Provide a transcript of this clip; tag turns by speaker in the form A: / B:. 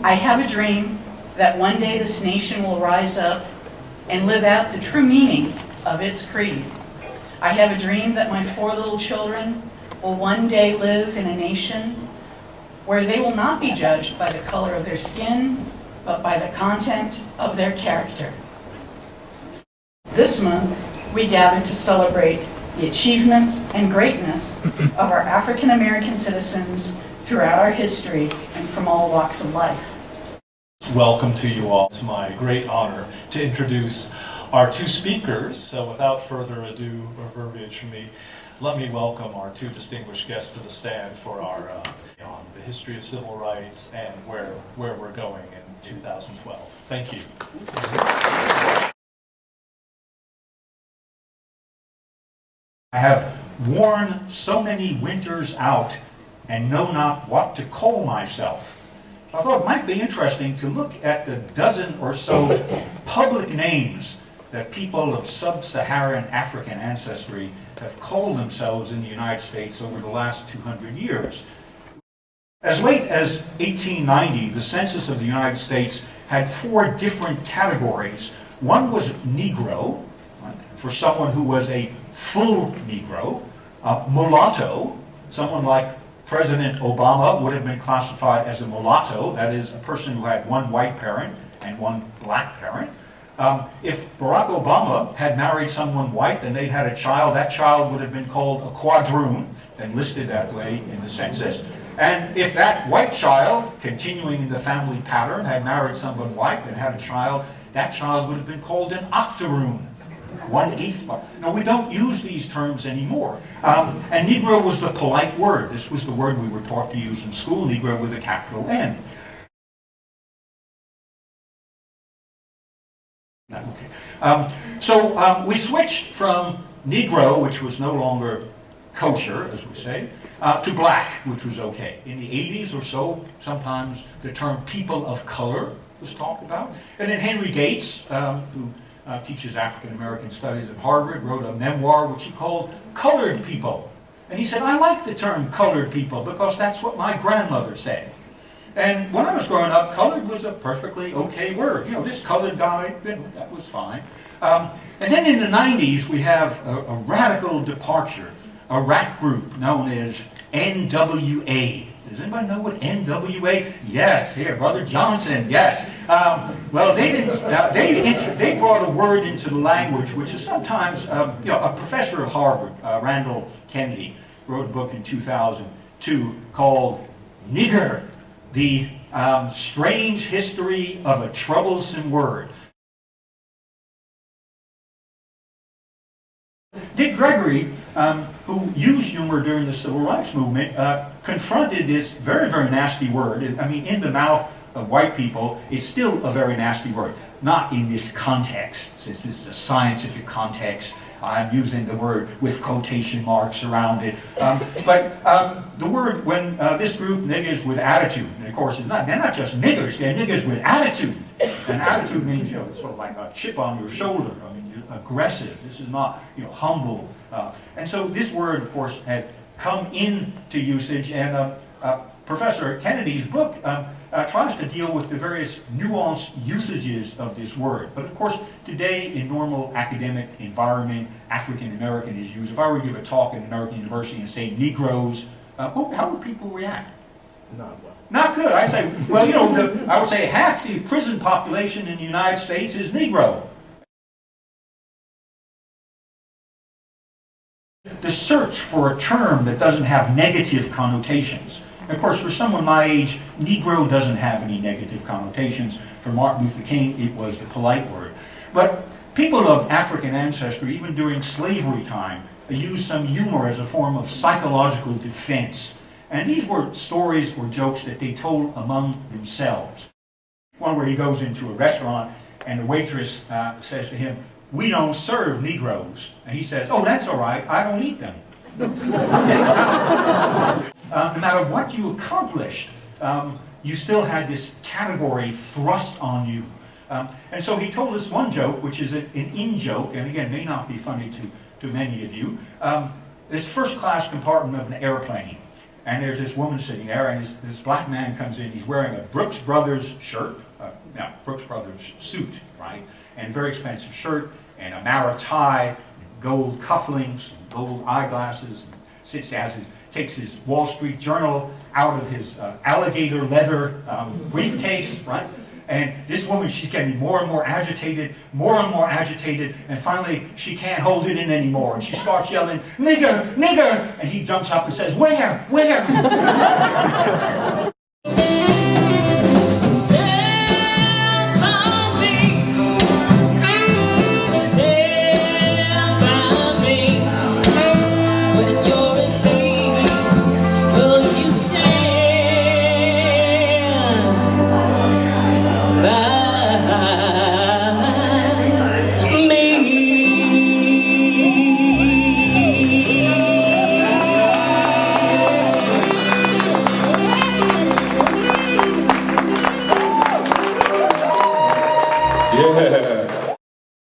A: I have a dream that one day this nation will rise up and live out the true meaning of its creed. I have a dream that my 4 little children will one day live in a nation where they will not be judged by the color of their skin, but by the content of their character. This month, we gather to celebrate the achievements and greatness of our African American citizens throughout our history and from all walks of life.
B: Welcome to you all. It's my great honor to introduce our 2 speakers. So without further ado or verbiage from me, let me welcome our 2 distinguished guests to the stand for our on the history of civil rights and where we're going in 2012. Thank you.
C: I have worn so many winters out and know not what to call myself. So I thought it might be interesting to look at the dozen or so public names that people of sub-Saharan African ancestry have called themselves in the United States over the last 200 years. As late as 1890, the census of the United States had 4 different categories. One was Negro, right, for someone who was a full Negro. Mulatto, someone like President Obama would have been classified as a mulatto, that is, a person who had 1 white parent and 1 black parent. If Barack Obama had married someone white and they'd had a child, that child would have been called a quadroon and listed that way in the census. And if that white child, continuing in the family pattern, had married someone white and had a child, that child would have been called an octoroon, 1/8 part. Now, we don't use these terms anymore. And Negro was the polite word. This was the word we were taught to use in school, Negro with a capital N. Okay. So we switched from Negro, which was no longer kosher, as we say, to black, which was okay. In the 80s or so, sometimes the term people of color was talked about. And then Henry Gates, who teaches African American studies at Harvard, wrote a memoir which he called Colored People. And he said, I like the term colored people because that's what my grandmother said. And when I was growing up, colored was a perfectly okay word. You know, this colored guy, that was fine. And then in the 90s, we have a radical departure, a rap group known as NWA. Does anybody know what NWA? Yes, here, Brother Johnson, yes. Well, they brought a word into the language, which is sometimes, a professor of Harvard, Randall Kennedy, wrote a book in 2002 called Nigger, the strange history of a troublesome word. Dick Gregory, who used humor during the Civil Rights Movement, confronted this very, very nasty word. I mean, in the mouth of white people, it's still a very nasty word. Not in this context, since this is a scientific context. I'm using the word with quotation marks around it. But the word, when this group, niggers with attitude, and of course they're not just niggers, they're niggers with attitude. And attitude means, it's sort of like a chip on your shoulder. I mean, you're aggressive. This is not, humble. And so this word, of course, had come into usage, and Professor Kennedy's book tries to deal with the various nuanced usages of this word. But of course, today in normal academic environment, African American is used. If I were to give a talk at American University and say Negroes, how would people react?
D: Not well.
C: Not good. I'd say, well, I would say half the prison population in the United States is Negro. The search for a term that doesn't have negative connotations. Of course, for someone my age, Negro doesn't have any negative connotations. For Martin Luther King, it was the polite word. But people of African ancestry, even during slavery time, used some humor as a form of psychological defense. And these were stories or jokes that they told among themselves. One where he goes into a restaurant and the waitress says to him, "We don't serve Negroes." And he says, "Oh, that's all right, I don't eat them." No matter what you accomplished, you still had this category thrust on you. And so he told us one joke, which is an in-joke, and again, may not be funny to many of you. This first-class compartment of an airplane. and there's this woman sitting there, and this black man comes in. He's wearing a Brooks Brothers shirt, Brooks Brothers suit, right? And very expensive shirt, and a Mara tie, gold cufflinks, and gold eyeglasses, and takes his Wall Street Journal out of his alligator leather briefcase, right? And this woman, she's getting more and more agitated, and finally she can't hold it in anymore, and she starts yelling, "Nigger, nigger!" And he jumps up and says, "Where, where?"
D: Yeah.